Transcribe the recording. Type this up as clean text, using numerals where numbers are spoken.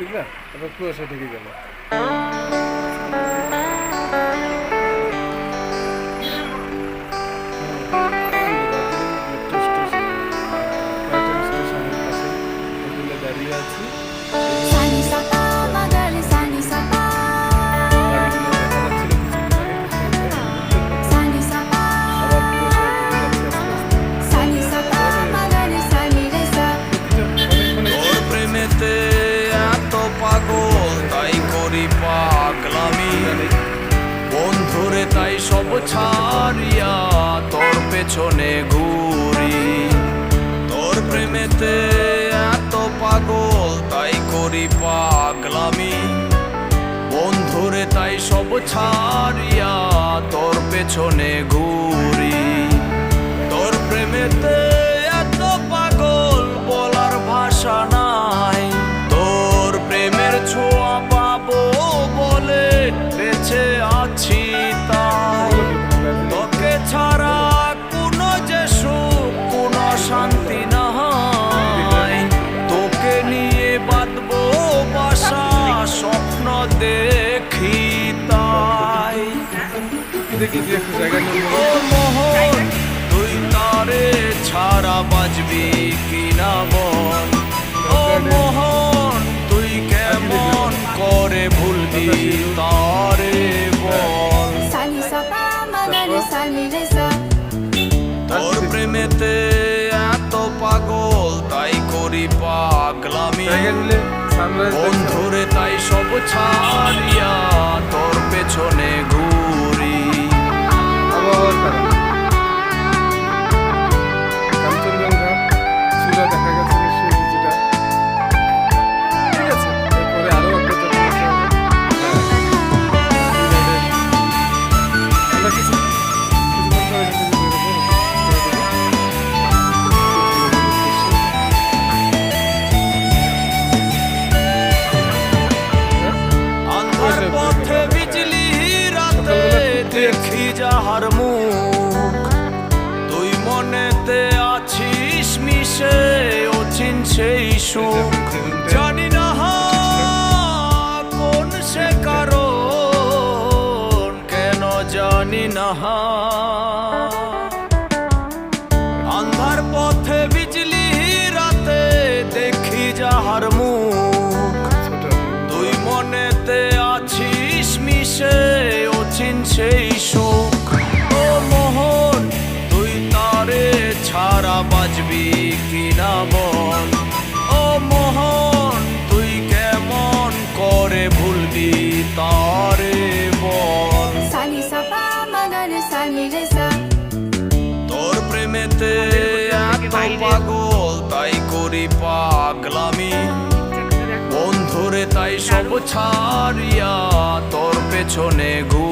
ঠিক না? এবার কুয়াশা ঢেকে গেল। দাঁড়িয়ে আছি বন্ধুরে তাই সব ছাড়িয়া তোর পেছনে ঘুরি। তোর প্রেমেতে এত পাগল তাই করি পাগলামি। বন্ধুরে তাই সব ছাড়িয়া তোর পেছনে ঘুরি। তোর প্রেমেতে এত পাগল বলার ভাষা নাই। তোর প্রেমের ছোঁয়া পাবো বলে বেঁচে আছি তাই। তোকে ছাড়া কোনো যে সুখ কোনো শান্তি নাই। তোকে নিয়ে বাঁধবো বাসা স্বপ্ন দেখি তাই। ও মোহন তুই তারে ছাড়া বাঁচবি কিনা বল। ও মোহন তুই কেমন করে ভুলবি তারে বল। তোর প্রেমেতে এত পাগল তাই করি পাগলামি। বন্ধুরে তাই সব ছাড়িয়া তোর পেছনে ঘুরি। কাঞ্চনজঙ্ঘা ছিল দেখা গেছে নিশ্চয়ই কিছুটা। ঠিক আছে, এরপরে আরো একটা আমরা কিছু আন্ধার পথে বিজলি রাতে দেখি যাহার মুখ। তুই মনেতে আছিস মিশে অচিন সেই সুখ। জানি না কোন সে কারণ কেন জানি না। আন্ধার পথে বিজলি রাতে দেখি যাহার মুখ। তুই মনেতে আছিস মিশে অচিন সেই সুখ। ও মোহন তুই তারে ছাড়া বাঁচবি কিনা বল। ও মোহন তুই কেমন করে ভুলবি তারে বল। তোর প্রেমেতে এত পাগল তাই করি পাগলামি। বন্ধুরে তাই সব ছাড়িয়া তোর পেছনে ঘুরি।